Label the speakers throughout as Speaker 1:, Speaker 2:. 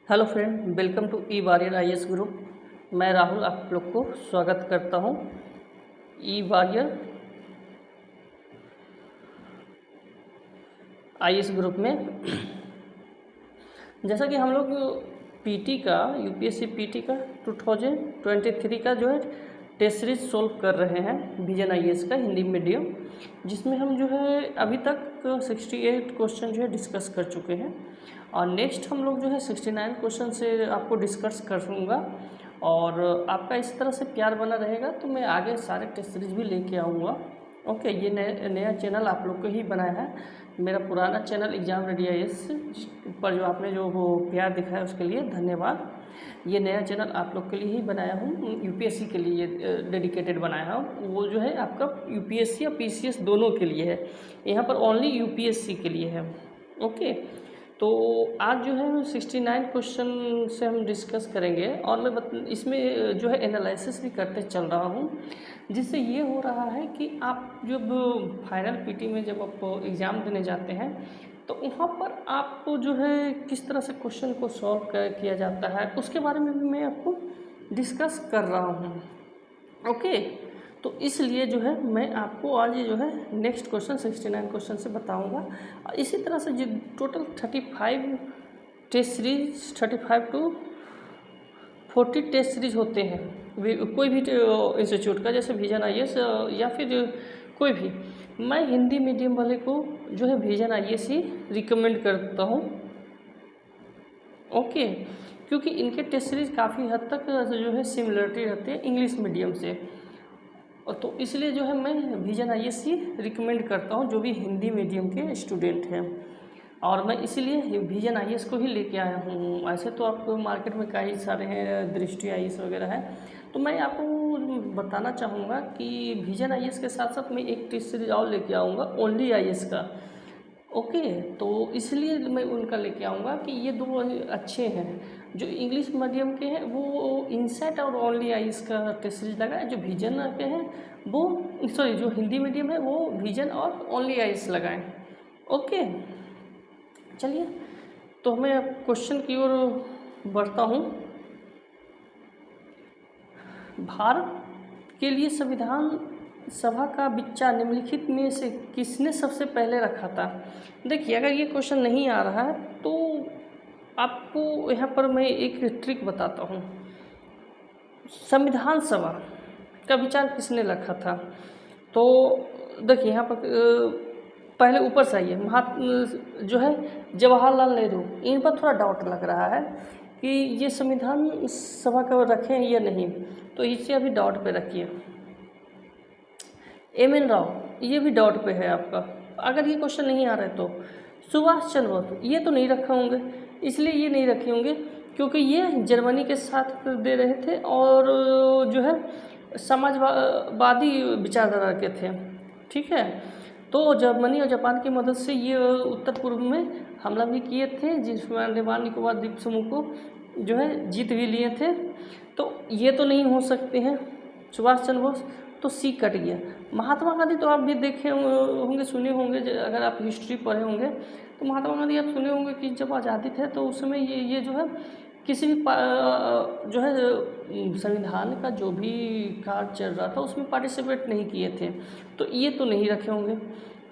Speaker 1: Hello friend, welcome to E warrior IAS group. मैं राहुल आप लोग को स्वागत करता हूं ई वॉरियर IAS ग्रुप में। जैसा कि हम लोग पीटी का यूपीएससी पीटी का 2023 का जो है टेस्ट सीरीज सोल्व कर रहे हैं विजन IAS का हिंदी मीडियम, जिसमें हम जो है अभी तक 68 क्वेश्चन जो है डिस्कस कर चुके हैं और नेक्स्ट हम लोग जो है 69 क्वेश्चन से आपको डिस्कस करूँगा। और आपका इस तरह से प्यार बना रहेगा तो मैं आगे सारे टेस्ट सीरीज भी लेके आऊँगा। ओके, ये नया चैनल आप लोग को ही बनाया है। मेरा पुराना चैनल एग्ज़ाम रेडी IAS पर जो आपने जो वो प्यार दिखाया उसके लिए धन्यवाद। ये नया चैनल आप लोग के लिए ही बनाया हूँ, यूपीएससी के लिए डेडिकेटेड बनाया हूँ। वो जो है आपका यूपीएससी या पीसीएस दोनों के लिए है, यहाँ पर ओनली यूपीएससी के लिए है। ओके, तो आज जो है 69 क्वेश्चन से हम डिस्कस करेंगे और मैं इसमें जो है एनालिसिस भी करते चल रहा हूँ, जिससे ये हो रहा है कि आप जब फाइनल पीटी में जब आप एग्ज़ाम देने जाते हैं तो वहाँ पर आपको जो है किस तरह से क्वेश्चन को सॉल्व किया जाता है उसके बारे में भी मैं आपको डिस्कस कर रहा हूँ। ओके, तो इसलिए जो है मैं आपको आज जो है नेक्स्ट क्वेश्चन 69 क्वेश्चन से बताऊंगा। इसी तरह से जो total 35 test series 35 to 40 test series होते हैं कोई भी इंस्टीट्यूट का, जैसे विजन IAS या फिर कोई भी। मैं हिंदी मीडियम वाले को जो है विजन IAS ही रिकमेंड करता हूँ। ओके, क्योंकि इनके टेस्ट सीरीज काफ़ी हद तक जो है सिमिलरिटी रहती है इंग्लिश मीडियम से, और तो इसलिए जो है मैं विजन IAS ही रिकमेंड करता हूँ जो भी हिंदी मीडियम के स्टूडेंट हैं। और मैं इसीलिए विजन IAS को ही लेके आया हूँ। ऐसे तो आपको मार्केट में कई सारे हैं, दृष्टि IAS वगैरह है, तो मैं आपको बताना चाहूँगा कि विजन IAS के साथ साथ मैं एक टेस्ट सीरीज और लेके आऊँगा ओनली IAS का। ओके, तो इसलिए मैं उनका लेके आऊँगा कि ये दो अच्छे हैं। जो इंग्लिश मीडियम के हैं वो इनसेट और ओनली IAS का टेस्ट सीरीज लगाए, जो विजन के हैं वो जो हिंदी मीडियम है वो विजन और ओनली IAS लगाएं। ओके, चलिए तो मैं क्वेश्चन की ओर बढ़ता हूँ। भारत के लिए संविधान सभा का बिच्चा निम्नलिखित में से किसने सबसे पहले रखा था? देखिए, अगर ये क्वेश्चन नहीं आ रहा है तो आपको यहाँ पर मैं एक ट्रिक बताता हूँ। संविधान सभा का विचार किसने रखा था? तो देखिए यहाँ पर पहले ऊपर से आइए, जो है जवाहरलाल नेहरू, इन पर थोड़ा डाउट लग रहा है कि ये संविधान सभा का रखें या नहीं, तो इसे अभी डाउट पे रखिए। MN राव, ये भी डाउट पे है आपका, अगर ये क्वेश्चन नहीं आ रहा है तो। सुभाष चंद्र बोस, ये तो नहीं रखे होंगे, इसलिए ये नहीं रखे होंगे क्योंकि ये जर्मनी के साथ दे रहे थे और जो है समाजवादी विचारधारा के थे। ठीक है, तो जर्मनी और जापान की मदद से ये उत्तर पूर्व में हमला भी किए थे, जिसमें अंडमान निकोबार द्वीप समूह को जो है जीत भी लिए थे। तो ये तो नहीं हो सकते हैं सुभाष चंद्र बोस, तो सी कट गया। महात्मा गांधी तो आप भी देखे होंगे, सुने होंगे, अगर आप हिस्ट्री पढ़े होंगे तो महात्मा गांधी आप सुने होंगे कि जब आज़ादी थे तो उस समय ये जो है किसी भी जो है संविधान का जो भी कार्य चल रहा था उसमें पार्टिसिपेट नहीं किए थे, तो ये तो नहीं रखे होंगे।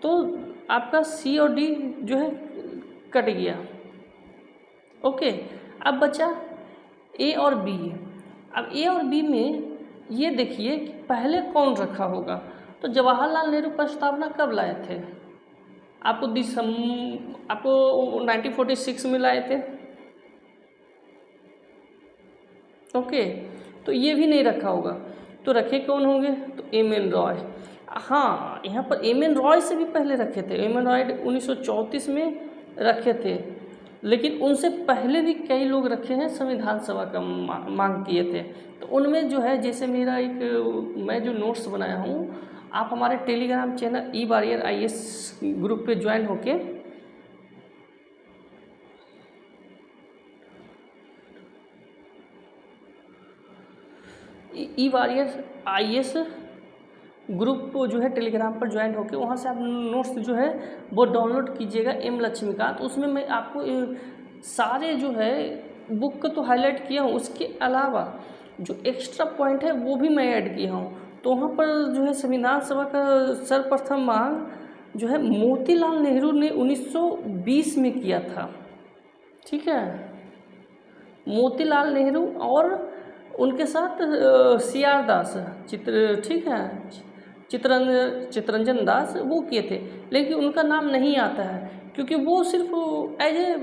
Speaker 1: तो आपका C और D जो है कट गया। ओके, अब बचा A और B। अब A और B में ये देखिए कि पहले कौन रखा होगा। तो जवाहरलाल नेहरू प्रस्तावना कब लाए थे? आपको 1946 में लाए थे। ओके, तो ये भी नहीं रखा होगा, तो रखे कौन होंगे? तो MN रॉय। हाँ, यहाँ पर MN रॉय से भी पहले रखे थे। MN रॉय 1934 में रखे थे, लेकिन उनसे पहले भी कई लोग रखे हैं, संविधान सभा का मांग किए थे। तो उनमें जो है, जैसे मेरा मैं जो नोट्स बनाया हूँ, आप हमारे टेलीग्राम चैनल ई वॉरियर IAS ग्रुप पे ज्वाइन होके ई वॉरियर IAS ग्रुप जो है टेलीग्राम पर ज्वाइन होकर वहाँ से आप नोट्स जो है वो डाउनलोड कीजिएगा M लक्ष्मीकांत। उसमें मैं आपको सारे जो है बुक को तो हाईलाइट किया हूँ, उसके अलावा जो एक्स्ट्रा पॉइंट है वो भी मैं ऐड किया हूँ। तो वहाँ पर जो है संविधान सभा का सर्वप्रथम मांग जो है मोतीलाल नेहरू ने 1920 में किया था। ठीक है, मोतीलाल नेहरू और उनके साथ CR दास ठीक है, चितरंजन दास वो किए थे, लेकिन उनका नाम नहीं आता है क्योंकि वो सिर्फ एज ए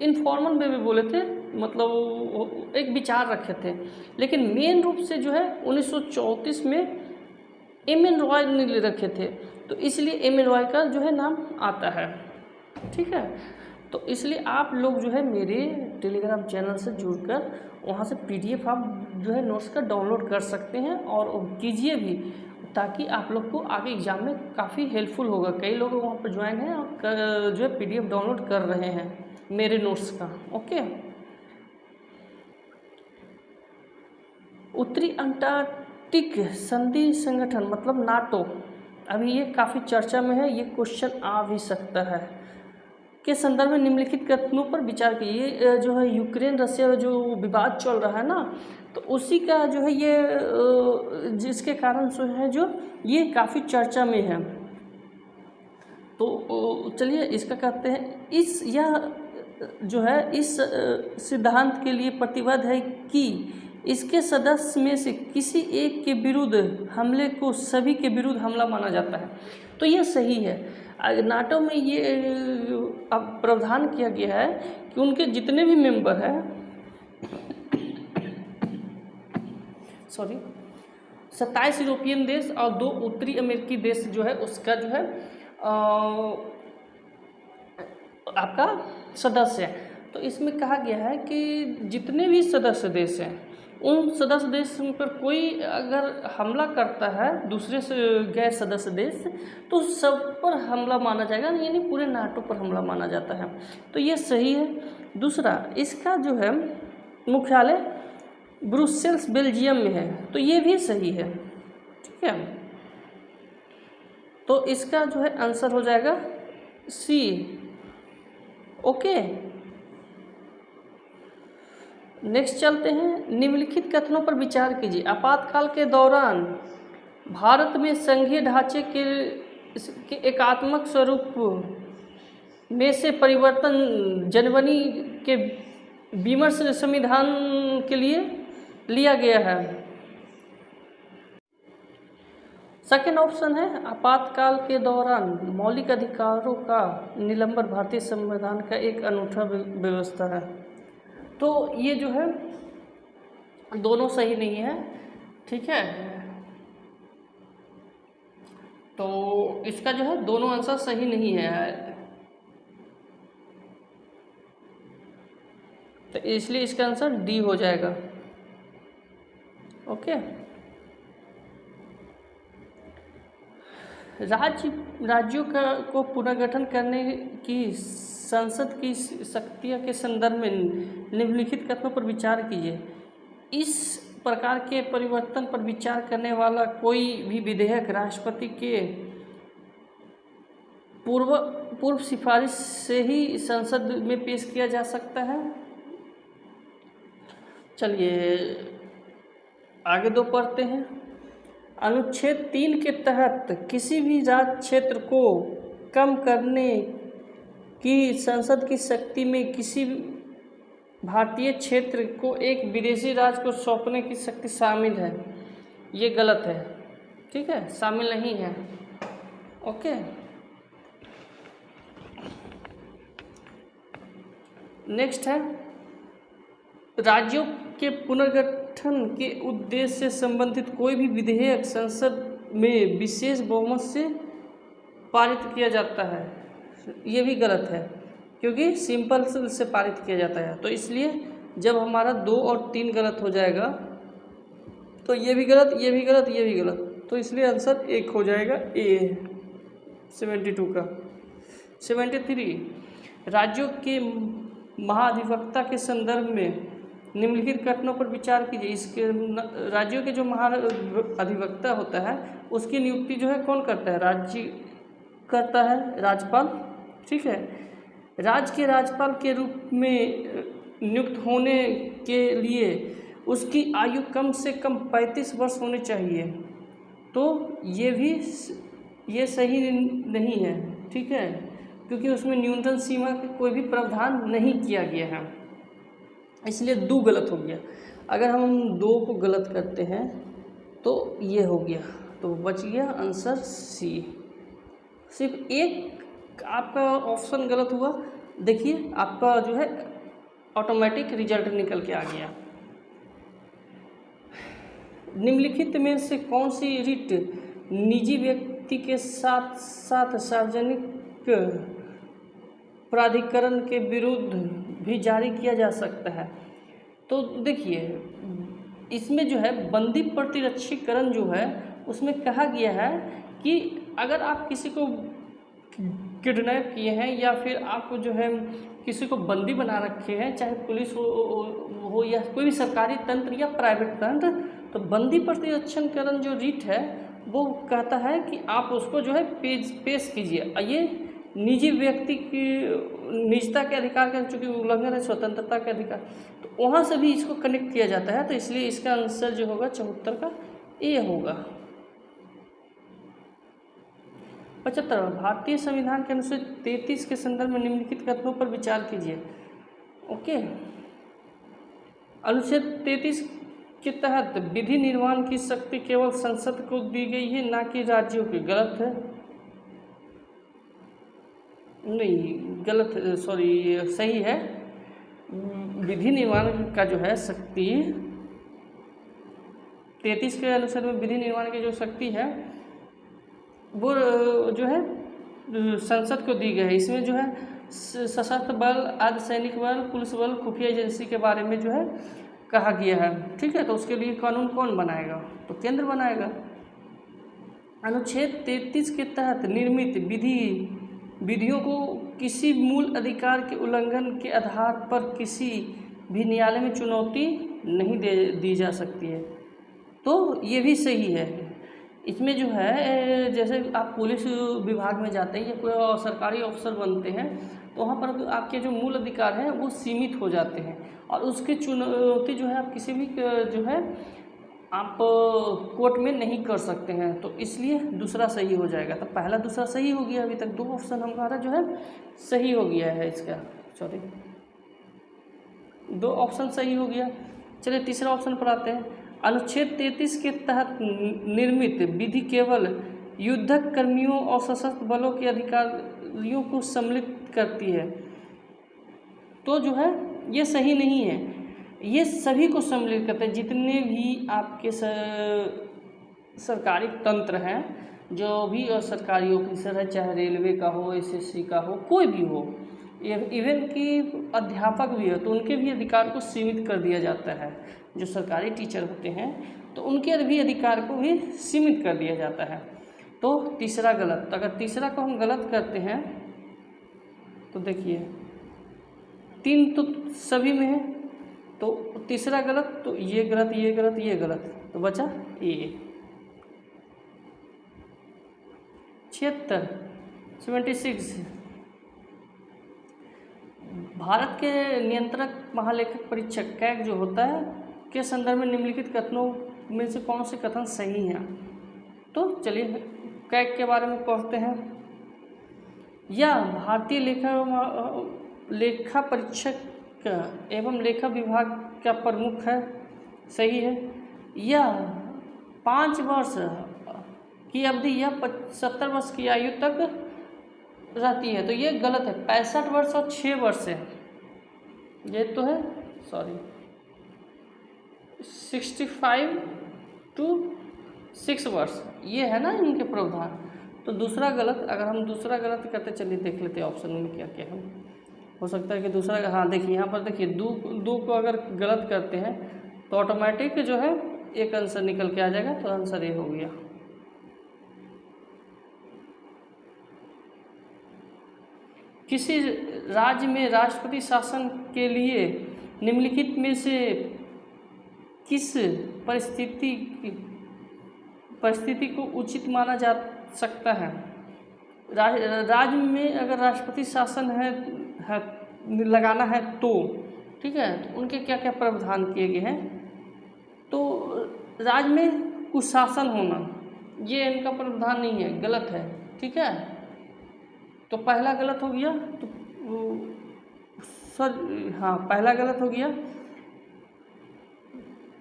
Speaker 1: इनफॉर्मल वे में बोले थे, मतलब एक विचार रखे थे। लेकिन मेन रूप से जो है 1934 में MN रॉय ने रखे थे, तो इसलिए MN रॉय का जो है नाम आता है। ठीक है, तो इसलिए आप लोग जो है मेरे टेलीग्राम चैनल से जुड़कर वहाँ से PDF आप जो है नोट्स का डाउनलोड कर सकते हैं और कीजिए भी, ताकि आप लोग को आगे एग्जाम में काफ़ी हेल्पफुल होगा। कई लोग वहाँ पर ज्वाइन हैं और जो है PDF डाउनलोड कर रहे हैं मेरे नोट्स का। ओके, उत्तरी अंटार्कटिक संधि संगठन मतलब नाटो, अभी ये काफ़ी चर्चा में है, ये क्वेश्चन आ भी सकता है, के संदर्भ में निम्नलिखित कथनों पर विचार कीजिए। जो है यूक्रेन रशिया जो विवाद चल रहा है ना, तो उसी का जो है ये जिसके कारण जो है जो ये काफ़ी चर्चा में है। तो चलिए इसका कहते हैं, यह जो है इस सिद्धांत के लिए प्रतिबद्ध है कि इसके सदस्य में से किसी एक के विरुद्ध हमले को सभी के विरुद्ध हमला माना जाता है। तो ये सही है। नाटो में ये अब प्रावधान किया गया है कि उनके जितने भी मेंबर हैं 27 यूरोपियन देश और 2 उत्तरी अमेरिकी देश जो है उसका जो है आपका सदस्य है। तो इसमें कहा गया है कि जितने भी सदस्य देश हैं उन सदस्य देश पर कोई अगर हमला करता है दूसरे से गैर सदस्य देश, तो सब पर हमला माना जाएगा, यानी पूरे नाटो पर हमला माना जाता है। तो ये सही है। दूसरा, इसका जो है मुख्यालय ब्रुसेल्स बेल्जियम में है, तो ये भी सही है। ठीक है, तो इसका जो है आंसर हो जाएगा C। ओके, नेक्स्ट चलते हैं। निम्नलिखित कथनों पर विचार कीजिए। आपातकाल के दौरान भारत में संघीय ढांचे के एकात्मक स्वरूप में से परिवर्तन जनवरी के विमर्श संविधान के लिए लिया गया है। सेकेंड ऑप्शन है आपातकाल के दौरान मौलिक अधिकारों का निलंबन भारतीय संविधान का एक अनूठा व्यवस्था है। तो ये जो है दोनों सही नहीं है। ठीक है, तो इसका जो है दोनों आंसर सही नहीं है, तो इसलिए इसका आंसर D हो जाएगा। ओके, राज्यों को पुनर्गठन करने की संसद की शक्तियों के संदर्भ में निम्नलिखित कथनों पर विचार कीजिए। इस प्रकार के परिवर्तन पर विचार करने वाला कोई भी विधेयक राष्ट्रपति के पूर्व सिफारिश से ही संसद में पेश किया जा सकता है। चलिए आगे दो पढ़ते हैं। अनुच्छेद 3 के तहत किसी भी राज्य क्षेत्र को कम करने की संसद की शक्ति में किसी भारतीय क्षेत्र को एक विदेशी राज्य को सौंपने की शक्ति शामिल है। ये गलत है। ठीक है, शामिल नहीं है। ओके, नेक्स्ट है राज्यों के पुनर्गठन के उद्देश्य से संबंधित कोई भी विधेयक संसद में विशेष बहुमत से पारित किया जाता है। ये भी गलत है, क्योंकि सिंपल से पारित किया जाता है। तो इसलिए जब हमारा 2 और 3 गलत हो जाएगा तो ये भी गलत, ये भी गलत, ये भी गलत, तो इसलिए आंसर 1 हो जाएगा A 72 का। 73 राज्यों के महाधिवक्ता के संदर्भ में निम्नलिखित कथनों पर विचार कीजिए। इसके राज्यों के जो महाधिवक्ता होता है उसकी नियुक्ति जो है कौन करता है? राज्य करता है, राज्यपाल। ठीक है, राज्य के राज्यपाल के रूप में
Speaker 2: नियुक्त होने के लिए उसकी आयु कम से कम 35 वर्ष होनी चाहिए। तो ये सही नहीं है, ठीक है, क्योंकि उसमें न्यूनतम सीमा का कोई भी प्रावधान नहीं किया गया है, इसलिए 2 गलत हो गया। अगर हम 2 को गलत करते हैं तो ये हो गया, तो बच गया आंसर सी। सिर्फ एक आपका ऑप्शन गलत हुआ, देखिए आपका जो है ऑटोमेटिक रिजल्ट निकल के आ गया। निम्नलिखित में से कौन सी रिट निजी व्यक्ति के साथ साथ सार्वजनिक प्राधिकरण के विरुद्ध भी जारी किया जा सकता है? तो देखिए इसमें जो है बंदी प्रतिरक्षीकरण जो है उसमें कहा गया है कि अगर आप किसी को किडनैप किए हैं या फिर आप जो है किसी को बंदी बना रखे हैं, चाहे पुलिस हो या कोई भी सरकारी तंत्र या प्राइवेट तंत्र, तो बंदी प्रतिरक्षणकरण जो रीट है वो कहता है कि आप उसको जो है पेश कीजिए। ये निजी व्यक्ति की निजता के अधिकार का चूँकि उल्लंघन है, स्वतंत्रता के अधिकार, तो वहाँ से भी इसको कनेक्ट किया जाता है। तो इसलिए इसका आंसर जो होगा 74 का ए होगा। 75 भारतीय संविधान के अनुच्छेद 33 के संदर्भ में निम्नलिखित कथनों पर विचार कीजिए। ओके, अनुच्छेद 33 के तहत विधि निर्माण की शक्ति केवल संसद को दी गई है, ना कि राज्यों की। गलत है, नहीं गलत, सॉरी सही है। विधि निर्माण का जो है शक्ति 33 के अनुसार में विधि निर्माण की जो शक्ति है वो जो है संसद को दी गई है। इसमें जो है सशस्त्र बल, अर्धसैनिक बल, पुलिस बल, खुफिया एजेंसी के बारे में जो है कहा गया है, ठीक है। तो उसके लिए कानून कौन बनाएगा? तो केंद्र बनाएगा। अनुच्छेद 33 के तहत निर्मित विधियों को किसी मूल अधिकार के उल्लंघन के आधार पर किसी भी न्यायालय में चुनौती नहीं दी जा सकती है। तो ये भी सही है। इसमें जो है जैसे आप पुलिस विभाग में जाते हैं या कोई सरकारी अफसर बनते हैं तो वहाँ पर आपके जो मूल अधिकार हैं वो सीमित हो जाते हैं और उसकी चुनौती जो है आप किसी भी जो है आप कोर्ट में नहीं कर सकते हैं। तो इसलिए दूसरा सही हो जाएगा। तो पहला दूसरा सही हो गया। अभी तक 2 ऑप्शन हमारा जो है सही हो गया है। इसका सॉरी 2 ऑप्शन सही हो गया। चलिए तीसरा ऑप्शन पर आते हैं। अनुच्छेद 33 के तहत निर्मित विधि केवल युद्धक कर्मियों और सशस्त्र बलों के अधिकारियों को सम्मिलित करती है। तो जो है ये सही नहीं है। ये सभी को सम्मिलित करते हैं, जितने भी आपके सरकारी तंत्र हैं, जो भी सरकारी ऑफिसर है, चाहे रेलवे का हो, एसएससी का हो, कोई भी हो, इवन कि अध्यापक भी हो, तो उनके भी अधिकार को सीमित कर दिया जाता है। जो सरकारी टीचर होते हैं तो उनके भी अधिकार को भी सीमित कर दिया जाता है। तो तीसरा गलत। अगर तीसरा को हम गलत करते हैं तो देखिए 3 तो सभी में है, तो तीसरा गलत, तो ये गलत, ये गलत, ये गलत, तो बचा ए। 76 भारत के नियंत्रक महालेखक परीक्षक कैग जो होता है के संदर्भ में निम्नलिखित कथनों में से कौन से कथन सही हैं? तो चलिए कैग के बारे में पढ़ते हैं। यह भारतीय लेखा परीक्षक एवं लेखा विभाग का प्रमुख है, सही है। यह 5 वर्ष की अवधि या 70 वर्ष की आयु तक रहती है, तो ये गलत है। 65 वर्ष और 6 वर्ष है, ये तो है, सॉरी 65 to 6 वर्ष, ये है ना इनके प्रावधान। तो दूसरा गलत। अगर हम दूसरा गलत करते, चलिए देख लेते हैं ऑप्शन में क्या क्या है। हो सकता है कि दूसरा, हाँ देखिए यहाँ पर देखिए दो को अगर गलत करते हैं तो ऑटोमेटिक जो है एक आंसर निकल के आ जाएगा, तो आंसर ये हो गया। किसी राज्य में राष्ट्रपति शासन के लिए निम्नलिखित में से किस परिस्थिति को उचित माना जा सकता है? राज्य में अगर राष्ट्रपति शासन है लगाना है तो, ठीक है। तो उनके क्या क्या प्रावधान किए गए हैं, तो राज्य में कुशासन होना, ये इनका प्रावधान नहीं है, गलत है, ठीक है। तो पहला गलत हो गया, तो हाँ पहला गलत हो गया।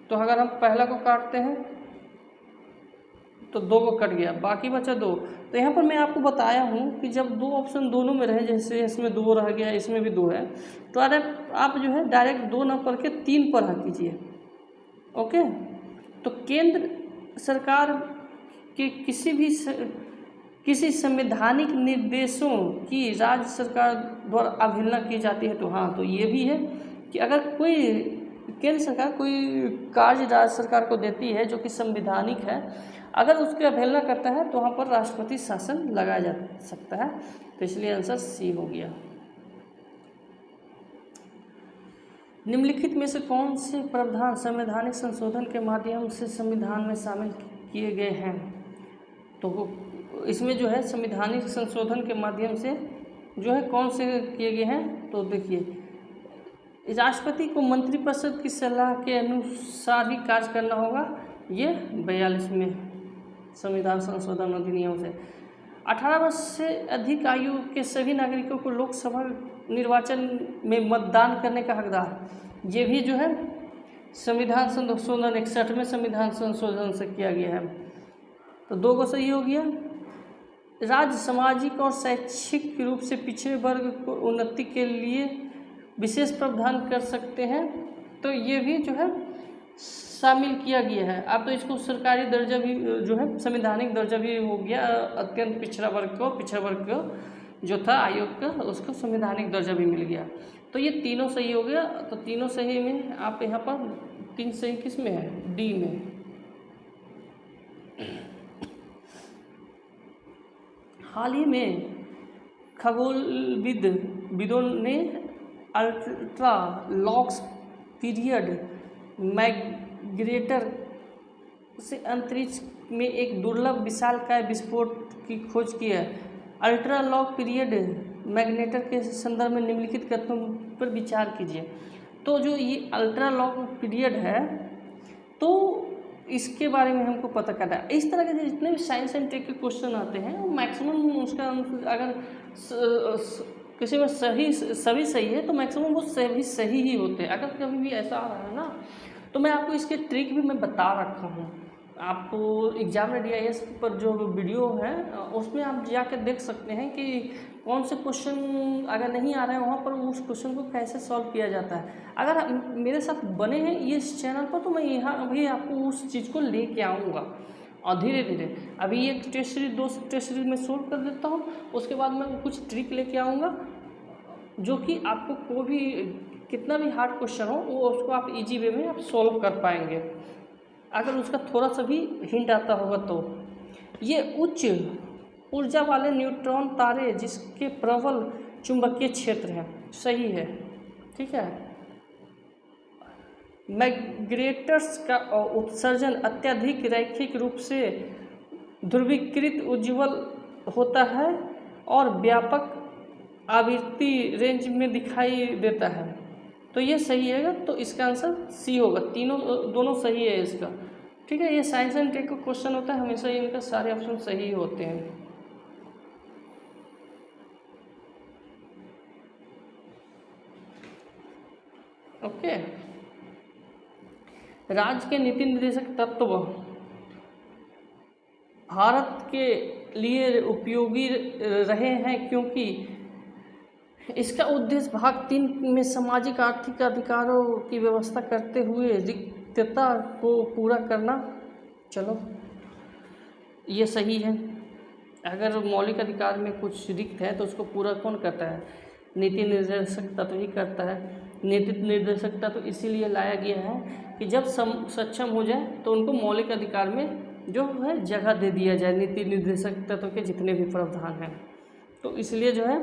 Speaker 2: तो अगर हम पहला को काटते हैं तो 2 को कट गया, बाकी बचा 2। तो यहाँ पर मैं आपको बताया हूँ कि जब 2 ऑप्शन दोनों में रहे, जैसे इसमें 2 रह गया, इसमें भी 2 है, तो आप जो है डायरेक्ट 2 ना पढ़ के 3 पढ़ा कीजिए। ओके। तो केंद्र सरकार के किसी संवैधानिक निर्देशों की राज्य सरकार द्वारा अवहेलना की जाती है, तो हाँ, तो ये भी है कि अगर कोई केंद्र सरकार कोई कार्य राज्य सरकार को देती है जो कि संवैधानिक है, अगर उसकी अवहेलना करता है तो वहाँ पर राष्ट्रपति शासन लगाया जा सकता है। तो इसलिए आंसर सी हो गया। निम्नलिखित में से कौन से प्रावधान संवैधानिक संशोधन के माध्यम से संविधान में शामिल किए गए हैं? तो इसमें जो है संवैधानिक संशोधन के माध्यम से जो है कौन से किए गए हैं, तो देखिए, राष्ट्रपति को मंत्रिपरिषद की सलाह के अनुसार ही कार्य करना होगा, ये 42वें संविधान संशोधन अधिनियम से। 18 वर्ष से अधिक आयु के सभी नागरिकों को लोकसभा निर्वाचन में मतदान करने का हकदार, ये भी जो है संविधान संशोधन 61वें संविधान संशोधन से किया गया है। तो 2 को सही हो गया। राज्य सामाजिक और शैक्षिक रूप से पिछड़े वर्ग को उन्नति के लिए विशेष प्रावधान कर सकते हैं, तो ये भी जो है शामिल किया गया है। अब तो इसको सरकारी दर्जा भी जो है संवैधानिक दर्जा भी हो गया, अत्यंत पिछड़ा वर्ग को जो था आयोग का, उसको संवैधानिक दर्जा भी मिल गया। तो ये तीनों सही हो गया। तो तीनों सही में आप यहाँ पर 3 सही किस में है, डी में। हाल ही में खगोलविदों ने अल्ट्रा लॉन्ग पीरियड मैग्नेटर से अंतरिक्ष में एक दुर्लभ विशालकाय विस्फोट की खोज की है। अल्ट्रा लॉन्ग पीरियड मैग्नेटर के संदर्भ में निम्नलिखित कथनों पर विचार कीजिए। तो जो ये अल्ट्रा लॉन्ग पीरियड है, तो इसके बारे में हमको पता करना है। इस तरह के जितने भी साइंस एंड टेक के क्वेश्चन आते हैं, वो मैक्सिमम उसका अगर किसी में सभी सही है तो मैक्सिमम वो सभी सही ही होते हैं। अगर कभी भी ऐसा आ रहा है ना, तो मैं आपको इसके ट्रिक भी मैं बता रखा हूँ। आपको एग्जाम रेडी IAS पर जो वीडियो है उसमें आप जाकर देख सकते हैं कि कौन से क्वेश्चन अगर नहीं आ रहे हैं वहाँ पर उस क्वेश्चन को कैसे सॉल्व किया जाता है। अगर मेरे साथ बने हैं ये इस चैनल पर, तो मैं यहाँ अभी आपको उस चीज़ को लेके आऊँगा और धीरे धीरे। अभी एक टेस्ट सीरीज 2 टेस्ट सीरीज में सोल्व कर देता हूँ, उसके बाद मैं कुछ ट्रिक लेके आऊँगा जो कि आपको कोई भी कितना भी हार्ड क्वेश्चन हो वो उसको आप इजी वे में आप सोल्व कर पाएंगे, अगर उसका थोड़ा सा भी हिंट आता होगा तो। ये उच्च ऊर्जा वाले न्यूट्रॉन तारे जिसके प्रबल चुंबकीय क्षेत्र है, सही है, ठीक है। मैग्नेटर्स का उत्सर्जन अत्यधिक रैखिक रूप से ध्रुवीकृत उज्ज्वल होता है और व्यापक आवृत्ति रेंज में दिखाई देता है, तो ये सही है। तो इसका आंसर सी होगा। दोनों सही है इसका, ठीक है। ये साइंस एंड टेक का क्वेश्चन होता है, हमेशा इनका सारे ऑप्शन सही होते हैं। ओके। राज्य के नीति निर्देशक तत्व भारत के लिए उपयोगी रहे हैं क्योंकि इसका उद्देश्य भाग 3 में सामाजिक आर्थिक अधिकारों की व्यवस्था करते हुए रिक्तता को पूरा करना। चलो ये सही है। अगर मौलिक अधिकार में कुछ रिक्त है तो उसको पूरा कौन करता है, नीति निर्देशक तत्व ही करता है। नीति निर्देशक तत्व इसीलिए लाया गया है कि जब सक्षम हो जाए तो उनको मौलिक अधिकार में जो है जगह दे दिया जाए, नीति निर्देशक तत्व के जितने भी प्रावधान हैं। तो इसलिए जो है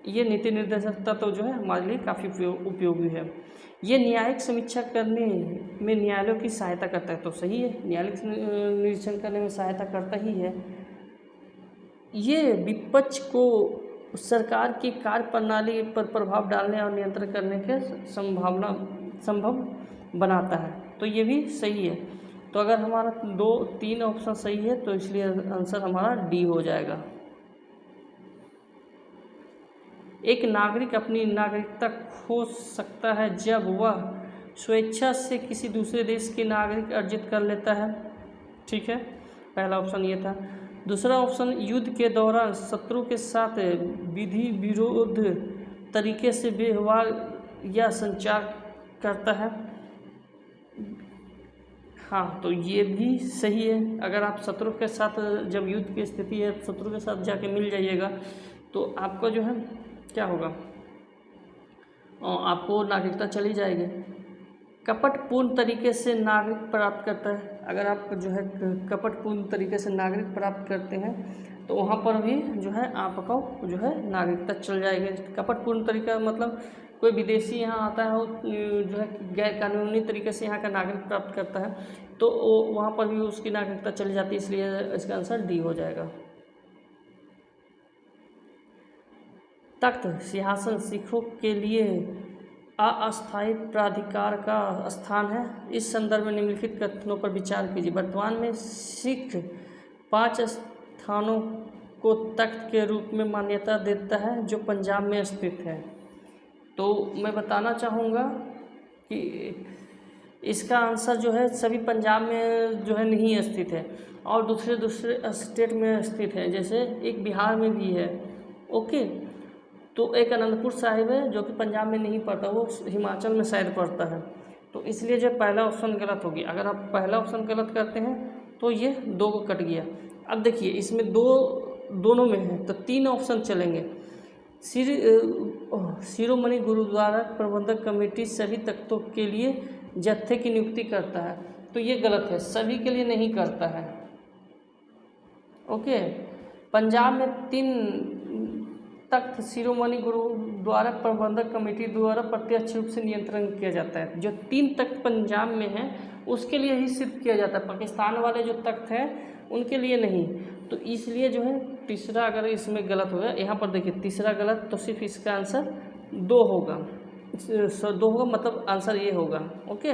Speaker 2: ये नीति निर्देशक तत्व जो है हमारे लिए काफ़ी उपयोगी है। ये न्यायिक समीक्षा करने में न्यायालयों की सहायता करता है, तो सही है, न्यायालय निरीक्षण करने में सहायता करता ही है। ये विपक्ष को
Speaker 1: सरकार की कार्य प्रणाली पर प्रभाव डालने और नियंत्रण करने के संभव बनाता है। तो ये भी सही है। तो अगर हमारा 2-3 ऑप्शन सही है तो इसलिए आंसर हमारा डी हो जाएगा। एक नागरिक अपनी नागरिकता खो सकता है जब वह स्वेच्छा से किसी दूसरे देश की नागरिक अर्जित कर लेता है। ठीक है, पहला ऑप्शन ये था। दूसरा ऑप्शन, युद्ध के दौरान शत्रु के साथ विधि विरोध तरीके से व्यवहार या संचार करता है। हाँ, तो ये भी सही है। अगर आप शत्रु के साथ, जब युद्ध की स्थिति है, शत्रु के साथ जाके मिल जाइएगा तो आपका जो है क्या होगा, आपको नागरिकता चली जाएगी। कपटपूर्ण तरीके से नागरिक प्राप्त करता है। अगर आप जो है कपटपूर्ण तरीके से नागरिक प्राप्त करते हैं तो वहाँ पर भी जो है आपको जो है नागरिकता चल जाएगी। कपटपूर्ण तरीका मतलब कोई विदेशी यहाँ आता है और जो है गैर कानूनी तरीके से यहाँ का नागरिक प्राप्त करता है तो वहाँ पर भी उसकी नागरिकता चली जाती है, इसलिए इसका आंसर डी हो जाएगा। तख्त सिंहासन सिखों के लिए अस्थायी प्राधिकार का स्थान है। इस संदर्भ में निम्नलिखित कथनों पर विचार कीजिए। वर्तमान में सिख 5 स्थानों को तख्त के रूप में मान्यता देता है जो पंजाब में स्थित है। तो मैं बताना चाहूँगा कि इसका आंसर जो है सभी पंजाब में जो है नहीं स्थित है और दूसरे स्टेट में स्थित है, जैसे एक बिहार में भी है। ओके, तो एक अनंतपुर साहिब है जो कि पंजाब में नहीं पड़ता, वो हिमाचल में शायद पड़ता है। तो इसलिए जो पहला ऑप्शन गलत होगी। अगर आप पहला ऑप्शन गलत करते हैं तो ये 2 को कट गया। अब देखिए इसमें दोनों में है तो 3 ऑप्शन चलेंगे। शिरोमणि गुरुद्वारा प्रबंधक कमेटी सभी तख्तों के लिए जत्थे की नियुक्ति करता है, तो ये गलत है, सभी के लिए नहीं करता है। ओके, पंजाब में 3 तख्त शिरोमणि गुरुद्वारा प्रबंधक कमेटी द्वारा प्रत्यक्ष रूप से नियंत्रण किया जाता है। जो 3 तख्त पंजाब में हैं उसके लिए ही सिर्फ किया जाता है, पाकिस्तान वाले जो तख्त हैं उनके लिए नहीं। तो इसलिए जो है तीसरा अगर इसमें गलत होगा, यहाँ पर देखिए तीसरा गलत, तो सिर्फ इसका आंसर 2 होगा। 2 होगा मतलब आंसर ये होगा। ओके,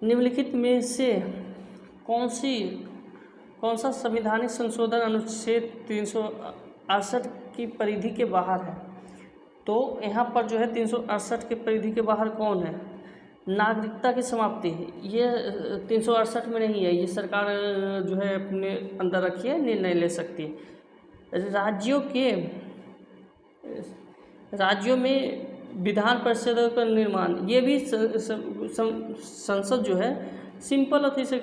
Speaker 1: निम्नलिखित में से कौन सा संवैधानिक संशोधन अनुच्छेद 368 की परिधि के बाहर है? तो यहाँ पर जो है 368 के परिधि के बाहर कौन है? नागरिकता की समाप्ति। ये 368 में नहीं है, ये सरकार जो है अपने अंदर रखी है, निर्णय ले सकती है। राज्यों में विधान परिषदों का निर्माण, ये भी संसद जो है सिंपल अथी से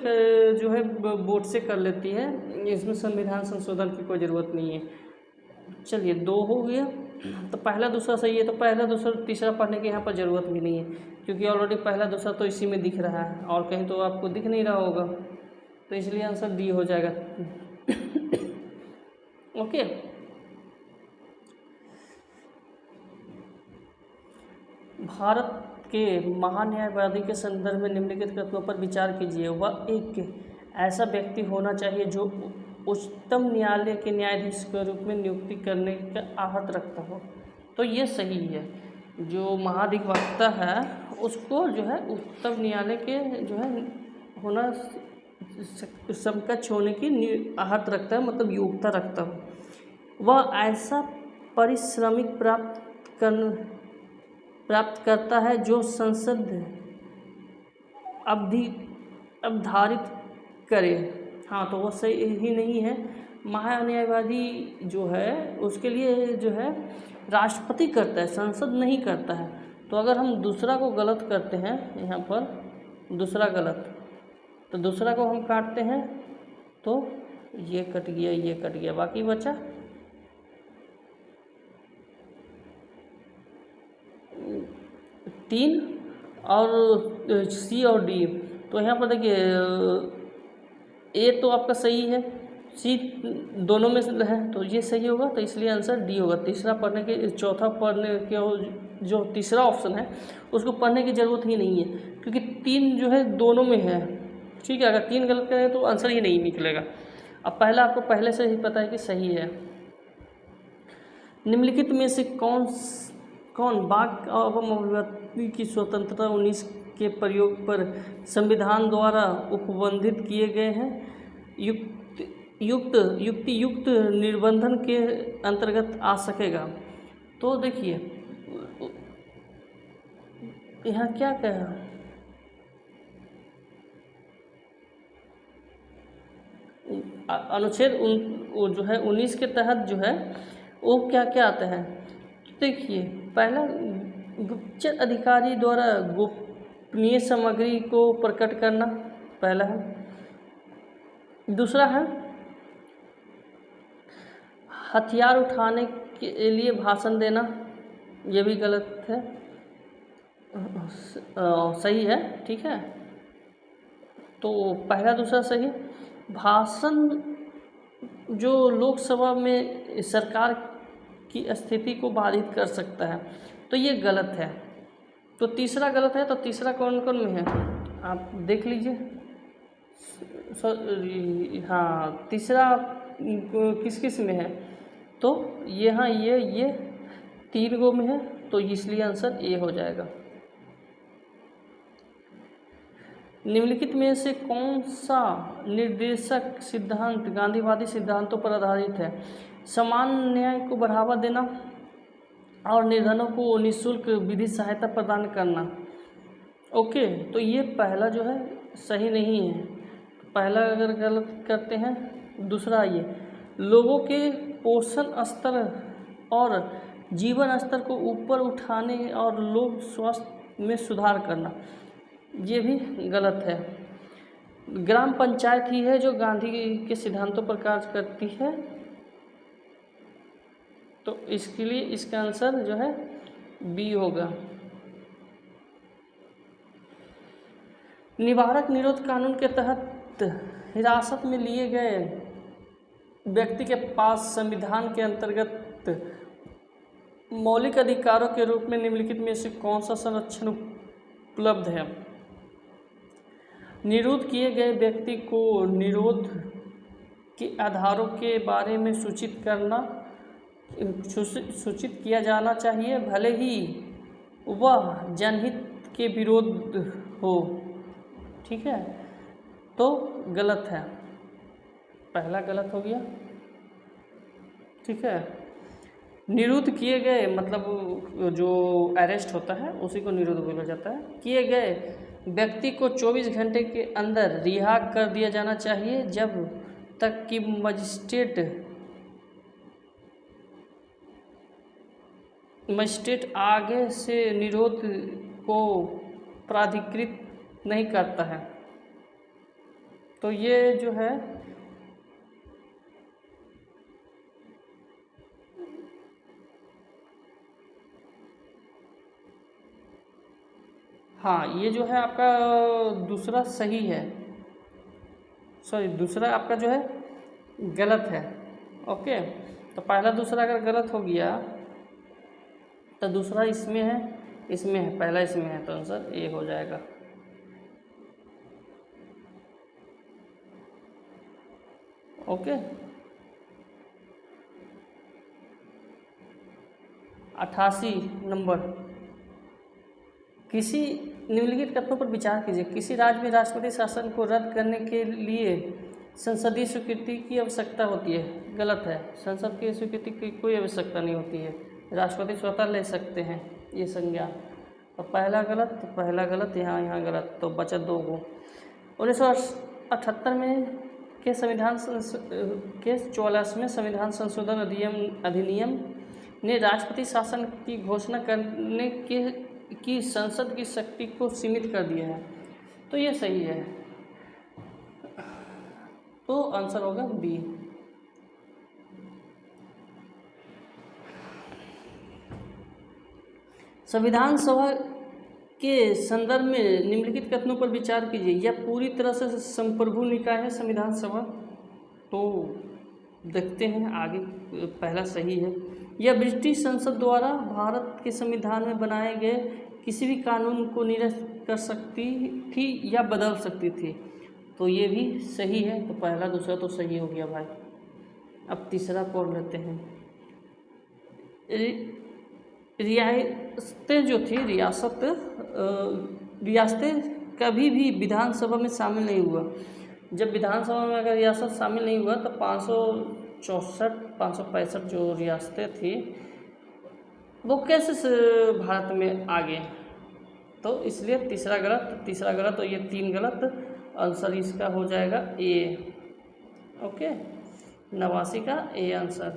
Speaker 1: जो है वोट से कर लेती है, इसमें संविधान संशोधन की कोई ज़रूरत नहीं है। चलिए 2 हो गया, तो पहला दूसरा सही है, तो पहला दूसरा तीसरा पढ़ने की यहाँ पर ज़रूरत भी नहीं है क्योंकि ऑलरेडी पहला दूसरा तो इसी में दिख रहा है और कहीं तो आपको दिख नहीं रहा होगा, तो इसलिए आंसर डी हो जाएगा। ओके, भारत के महान्यायवादी के संदर्भ में निम्नलिखित कथनों पर विचार कीजिए। वह एक ऐसा व्यक्ति होना चाहिए जो उच्चतम न्यायालय के न्यायाधीश के रूप में नियुक्ति करने का आहत रखता हो। तो ये सही है, जो महाधिवक्ता है उसको जो है उच्चतम न्यायालय के जो है होना समकक्ष होने की आहत रखता है, मतलब योग्यता रखता हो। वह ऐसा पारिश्रमिक प्राप्त करता है जो संसद अवधारित करे। हाँ, तो वो सही ही नहीं है। महान्यायवादी जो है उसके लिए जो है राष्ट्रपति करता है, संसद नहीं करता है। तो अगर हम दूसरा को गलत करते हैं, यहाँ पर दूसरा गलत, तो दूसरा को हम काटते हैं तो ये कट गया, ये कट गया, बाकी बचा 3 और सी और डी। तो यहाँ पर देखिए ए तो आपका सही है, सी दोनों में से है, तो ये सही होगा, तो इसलिए आंसर डी होगा। चौथा पढ़ने के जो तीसरा ऑप्शन है उसको पढ़ने की ज़रूरत ही नहीं है क्योंकि 3 जो है दोनों में है। ठीक है, अगर 3 गलत करें तो आंसर ही नहीं निकलेगा। अब पहला आपको पहले से ही पता है कि सही है। निम्नलिखित में से कौन वाक् एवं अभिव्यक्ति की स्वतंत्रता 19 के प्रयोग पर संविधान द्वारा उपबंधित किए गए हैं? युक्त निर्बंधन के अंतर्गत आ सकेगा। तो देखिए यहाँ क्या कहा, अनुच्छेद जो है 19 के तहत जो है वो क्या क्या आता है। देखिए पहला, गुप्तचर अधिकारी द्वारा गोपनीय सामग्री को प्रकट करना पहला है। दूसरा है हथियार उठाने के लिए भाषण देना, ये भी गलत है, सही है, ठीक है। तो पहला दूसरा सही। भाषण जो लोकसभा में सरकार की स्थिति को बाधित कर सकता है, तो ये गलत है। तो तीसरा गलत है। तो तीसरा कौन कौन में है आप देख लीजिए। हाँ, तीसरा किस किस में है? तो यहाँ ये 3 गो में है, तो इसलिए आंसर ए हो जाएगा। निम्नलिखित में से कौन सा निर्देशक सिद्धांत गांधीवादी सिद्धांतों पर आधारित है? समान न्याय को बढ़ावा देना और निर्धनों को निःशुल्क विधि सहायता प्रदान करना। ओके, तो ये पहला जो है सही नहीं है। पहला अगर गलत करते हैं, दूसरा ये लोगों के पोषण स्तर और जीवन स्तर को ऊपर उठाने और लोक स्वास्थ्य में सुधार करना, ये भी गलत है। ग्राम पंचायत ही है जो गांधी के सिद्धांतों पर कार्य करती है, तो इसके लिए इसका आंसर जो है बी होगा। निवारक निरोध कानून के तहत हिरासत में लिए गए व्यक्ति के पास संविधान के अंतर्गत मौलिक अधिकारों के रूप में निम्नलिखित में से कौन सा संरक्षण उपलब्ध है? निरुद्ध किए गए व्यक्ति को निरोध के आधारों के बारे में सूचित किया जाना चाहिए, भले ही वह जनहित के विरोध हो। ठीक है, तो गलत है, पहला गलत हो गया। ठीक है, निरुद्ध किए गए मतलब जो अरेस्ट होता है उसी को निरुद्ध बोला जाता है। किए गए व्यक्ति को 24 घंटे के अंदर रिहा कर दिया जाना चाहिए जब तक कि मजिस्ट्रेट आगे से निरोध को प्राधिकृत नहीं करता है। तो ये जो है हाँ, ये जो है आपका दूसरा सही है, सॉरी दूसरा आपका जो है गलत है। ओके, तो पहला दूसरा अगर गलत हो गया तो दूसरा इसमें है, इसमें है, पहला इसमें है, तो आंसर ए हो जाएगा। ओके, 88 नंबर, किसी निम्नलिखित कथनों पर विचार कीजिए। किसी राज्य में राष्ट्रपति शासन को रद्द करने के लिए संसदीय स्वीकृति की आवश्यकता होती है। गलत है, संसद की स्वीकृति की कोई आवश्यकता नहीं होती है, राष्ट्रपति स्वतः ले सकते हैं ये संज्ञा। तो पहला गलत, तो पहला गलत, यहाँ गलत, तो बचा 2 गो। 1978 में के संविधान के 44वें संविधान संशोधन अधिनियम ने राष्ट्रपति शासन की घोषणा करने की संसद की शक्ति को सीमित कर दिया है, तो ये सही है, तो आंसर होगा बी। संविधान सभा के संदर्भ में निम्नलिखित कथनों पर विचार कीजिए। यह पूरी तरह से संप्रभु निकाय है संविधान सभा, तो देखते हैं आगे, पहला सही है। यह ब्रिटिश संसद द्वारा भारत के संविधान में बनाए गए किसी भी कानून को निरस्त कर सकती थी या बदल सकती थी, तो ये भी सही है। तो पहला दूसरा तो सही हो गया भाई। अब तीसरा पढ़ लेते हैं। रियासतें जो थी, रियासतें कभी भी विधानसभा में शामिल नहीं हुआ। जब विधानसभा में अगर रियासत शामिल नहीं हुआ तो 564 565 जो रियासतें थी वो कैसे भारत में आ गए। तो इसलिए तीसरा गलत, तो ये 3 गलत। आंसर इसका हो जाएगा ए। ओके, 89 का ए आंसर।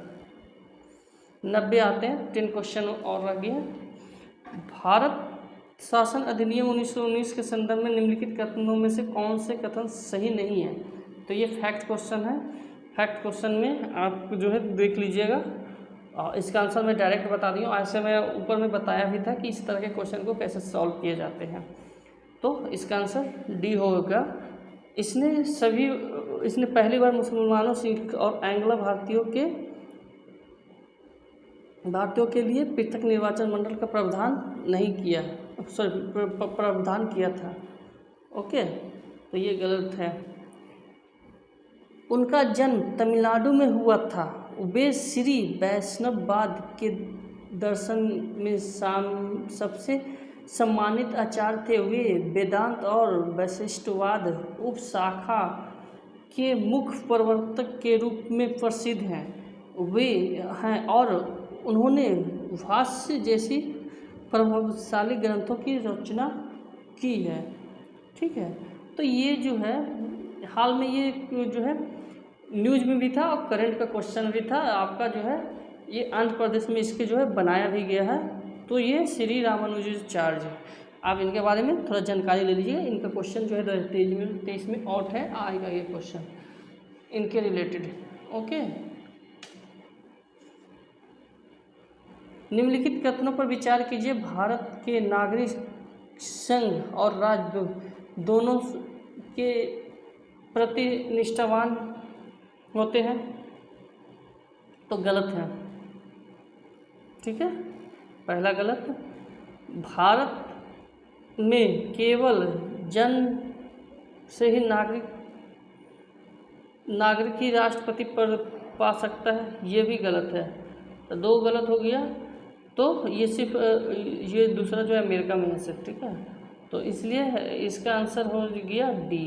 Speaker 1: 90 आते हैं, 10 क्वेश्चन और रह गए। भारत शासन अधिनियम 1919 के संदर्भ में निम्नलिखित कथनों में से कौन से कथन सही नहीं है। तो ये फैक्ट क्वेश्चन है। फैक्ट क्वेश्चन में आप जो है देख लीजिएगा। इसका आंसर मैं डायरेक्ट बता दी हूँ। ऐसे मैं ऊपर में बताया भी था कि इस तरह के क्वेश्चन को कैसे सॉल्व किए जाते हैं। तो इसका आंसर डी होगा। इसने पहली बार मुसलमानों, सिख और एंग्लो भारतीयों के लिए पृथक निर्वाचन मंडल का प्रावधान किया था। ओके, तो ये गलत है। उनका जन्म तमिलनाडु में हुआ था। वे श्री वैष्णववाद के दर्शन में सबसे सम्मानित आचार्य थे। वे वेदांत और वैशिष्टवाद उपशाखा के मुख्य प्रवर्तक के रूप में प्रसिद्ध हैं। वे हैं और उन्होंने भाष्य जैसी प्रभावशाली ग्रंथों की रचना की है। ठीक है, तो ये जो है हाल में ये जो है न्यूज़ में भी था और करंट का क्वेश्चन भी था आपका जो है। ये आंध्र प्रदेश में इसके जो है बनाया भी गया है। तो ये श्री रामानुजाचार्य, आप इनके बारे में थोड़ा जानकारी ले लीजिए। इनका क्वेश्चन जो है 2023 में आउट है, आएगा ये क्वेश्चन इनके रिलेटेड। ओके, निम्नलिखित कथनों पर विचार कीजिए। भारत के नागरिक संघ और राज्य दोनों के प्रति निष्ठावान होते हैं। तो गलत है। ठीक है, पहला गलत। भारत में केवल जन्म से ही नागरिक ही राष्ट्रपति पर पा सकता है, ये भी गलत है। तो 2 गलत हो गया। तो ये सिर्फ ये दूसरा जो है अमेरिका में है सिर्फ। ठीक है, तो इसलिए इसका आंसर हो गया डी।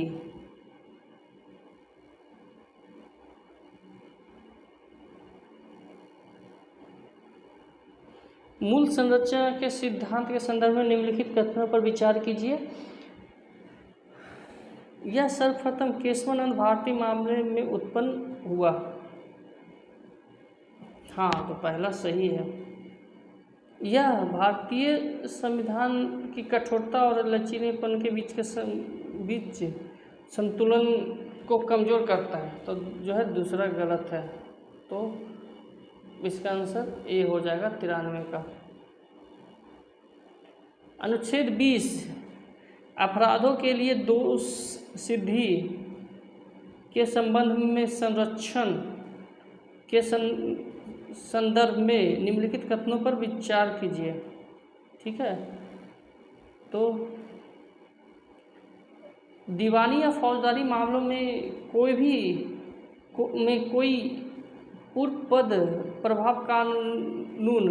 Speaker 1: मूल संरचना के सिद्धांत के संदर्भ में निम्नलिखित कथनों पर विचार कीजिए। यह सर्वप्रथम केशवानंद भारती मामले में उत्पन्न हुआ। हाँ, तो पहला सही है। यह भारतीय संविधान की कठोरता और लचीलेपन के बीच संतुलन को कमज़ोर करता है। तो जो है दूसरा गलत है। तो इसका आंसर ए हो जाएगा 93 का। अनुच्छेद 20 अपराधों के लिए दोष सिद्धि के संबंध में संरक्षण के संदर्भ में निम्नलिखित कथनों पर विचार कीजिए। ठीक है, तो दीवानी या फौजदारी मामलों में कोई पूर्वपद प्रभाव कानून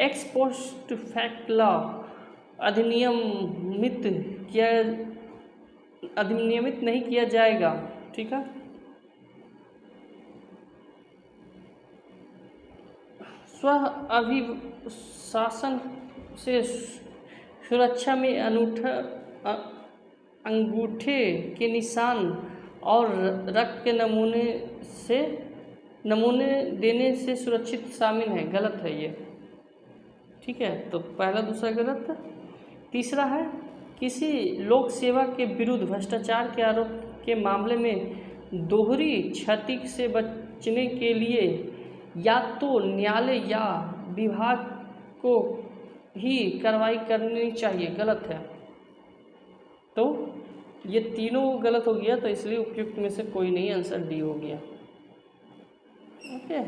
Speaker 1: एक्स पोस्ट फैक्ट लॉ अधिनियमित नहीं किया जाएगा। ठीक है, स्व अभिशासन से सुरक्षा में अंगूठे के निशान और रक्त के नमूने देने से सुरक्षित शामिल है। गलत है ये। ठीक है, तो पहला दूसरा गलत। तीसरा है किसी लोक सेवा के विरुद्ध भ्रष्टाचार के आरोप के मामले में दोहरी क्षति से बचने के लिए या तो न्यायालय या विभाग को ही कार्रवाई करनी चाहिए। गलत है। तो ये तीनों गलत हो गया, तो इसलिए उपयुक्त में से कोई नहीं, आंसर डी हो गया। ओके,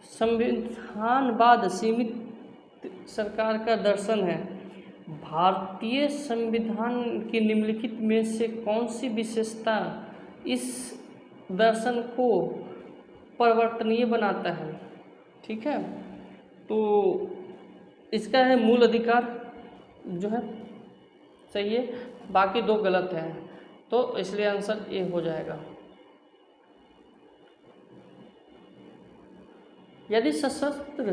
Speaker 1: संविधानवाद सीमित सरकार का दर्शन है।
Speaker 2: भारतीय संविधान की निम्नलिखित में से कौन सी विशेषता इस दर्शन को परिवर्तनीय बनाता है? ठीक है, तो इसका है मूल अधिकार जो है सही है, बाकी दो गलत हैं, तो इसलिए आंसर ए हो जाएगा। यदि सशस्त्र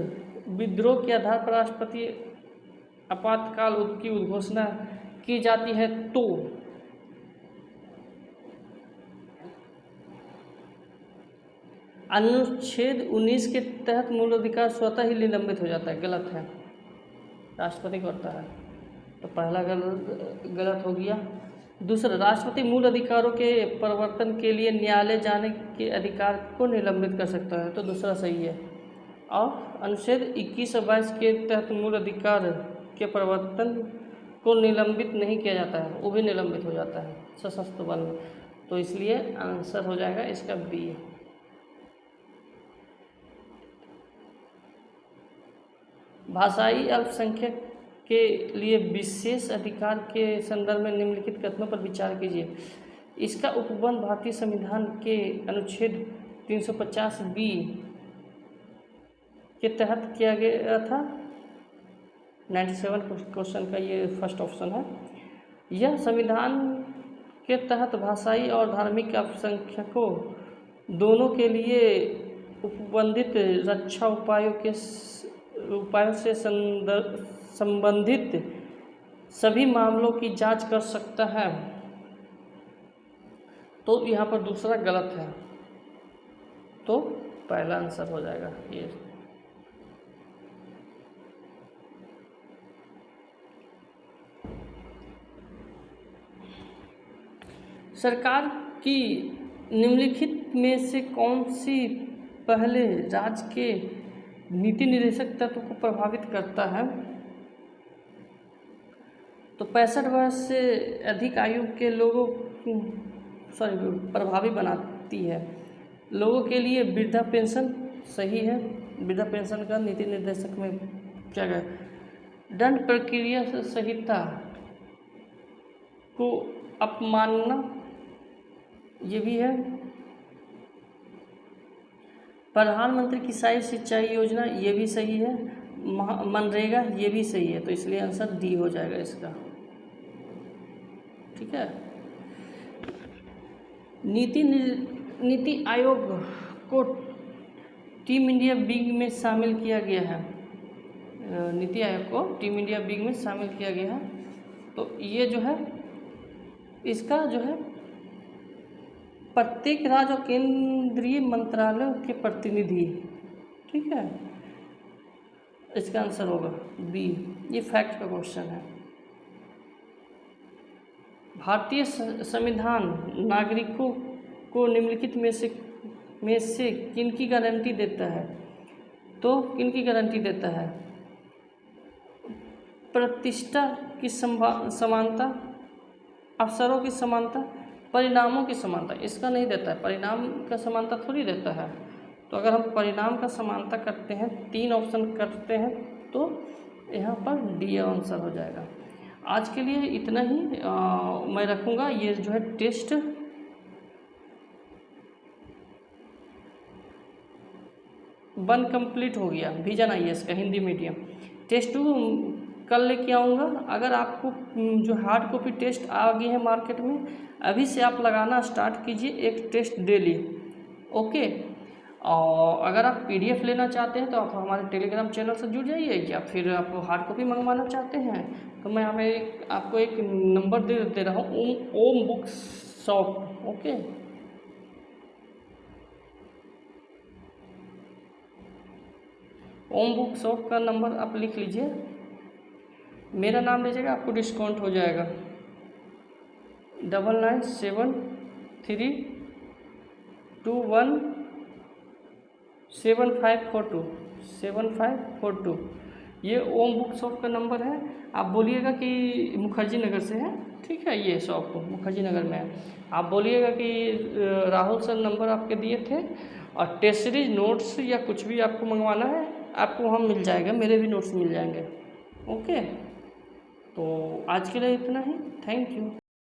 Speaker 2: विद्रोह के आधार पर राष्ट्रपति आपातकाल की उद्घोषणा की जाती है तो अनुच्छेद 19 के तहत मूल अधिकार स्वतः ही निलंबित हो जाता है। गलत है, राष्ट्रपति करता है, तो पहला गलत हो गया। दूसरा, राष्ट्रपति मूल अधिकारों के परिवर्तन के लिए न्यायालय जाने के अधिकार को निलंबित कर सकता है, तो दूसरा सही है। और अनुच्छेद 21 और 22 के तहत मूल अधिकार के परिवर्तन को निलंबित नहीं किया जाता है, वो भी निलंबित हो जाता है सशस्त्र बल में, तो इसलिए आंसर हो जाएगा इसका बी। भाषाई अल्पसंख्यक के लिए विशेष अधिकार के संदर्भ में निम्नलिखित कथनों पर विचार कीजिए। इसका उपबंध भारतीय संविधान के अनुच्छेद 350 के तहत किया गया था। 97 क्वेश्चन का ये फर्स्ट ऑप्शन है। यह संविधान के तहत भाषाई और धार्मिक अल्पसंख्यकों दोनों के लिए उपबंधित रक्षा उपायों से संबंधित सभी मामलों की जांच कर सकता है, तो यहाँ पर दूसरा गलत है, तो पहला आंसर हो जाएगा ये। सरकार की निम्नलिखित में से कौन सी पहले राज्य के नीति निर्देशक तत्व को प्रभावित करता है? तो 65 वर्ष से अधिक आयु के लोगों प्रभावी बनाती है। लोगों के लिए वृद्धा पेंशन सही है, वृद्धा पेंशन का नीति निर्देशक में क्या गया। दंड प्रक्रिया संहिता को अपमानना ये भी है। प्रधानमंत्री किसान सिंचाई योजना ये भी सही है। मनरेगा ये भी सही है, तो इसलिए आंसर डी हो जाएगा इसका। ठीक है, नीति आयोग को टीम इंडिया बिग में शामिल किया गया है। नीति आयोग को टीम इंडिया बिग में शामिल किया गया है, तो ये जो है इसका जो है प्रत्येक राज्य और केंद्रीय मंत्रालयों के प्रतिनिधि। ठीक है, इसका आंसर होगा बी। ये फैक्ट का क्वेश्चन है। भारतीय संविधान नागरिकों को निम्नलिखित में से किनकी गारंटी देता है? तो किनकी गारंटी देता है? प्रतिष्ठा की समानता, अवसरों की समानता, परिणामों की समानता। इसका नहीं देता है, परिणाम का समानता थोड़ी देता है। तो अगर हम परिणाम का समानता करते हैं, 3 ऑप्शन करते हैं, तो यहाँ पर डी आंसर हो जाएगा। आज के लिए इतना ही मैं रखूँगा। ये जो है टेस्ट 1 कंप्लीट हो गया, विजन IAS का हिंदी मीडियम। टेस्ट 2 कल लेके आऊँगा। अगर आपको जो हार्ड कॉपी टेस्ट आ गई है मार्केट में, अभी से आप लगाना स्टार्ट कीजिए, एक टेस्ट डेली। ओके, और अगर आप PDF लेना चाहते हैं तो आप हमारे टेलीग्राम चैनल से जुड़ जाइए, या फिर आप हार्ड कॉपी मंगवाना चाहते हैं तो मैं आपको एक नंबर दे रहा हूँ, ओम बुक शॉप। ओके, ओम बुक शॉप का नंबर आप लिख लीजिए, मेरा नाम लीजिएगा, आपको डिस्काउंट हो जाएगा। 9973217542 ये ओम बुक शॉप का नंबर है। आप बोलिएगा कि मुखर्जी नगर से है। ठीक है, ये शॉप मुखर्जी नगर में है। आप बोलिएगा कि राहुल सर नंबर आपके दिए थे, और टेस्ट सीरीज नोट्स या कुछ भी आपको मंगवाना है, आपको वहाँ मिल जाएगा, मेरे भी नोट्स मिल जाएंगे। ओके। तो आज के लिए इतना ही। Thank you.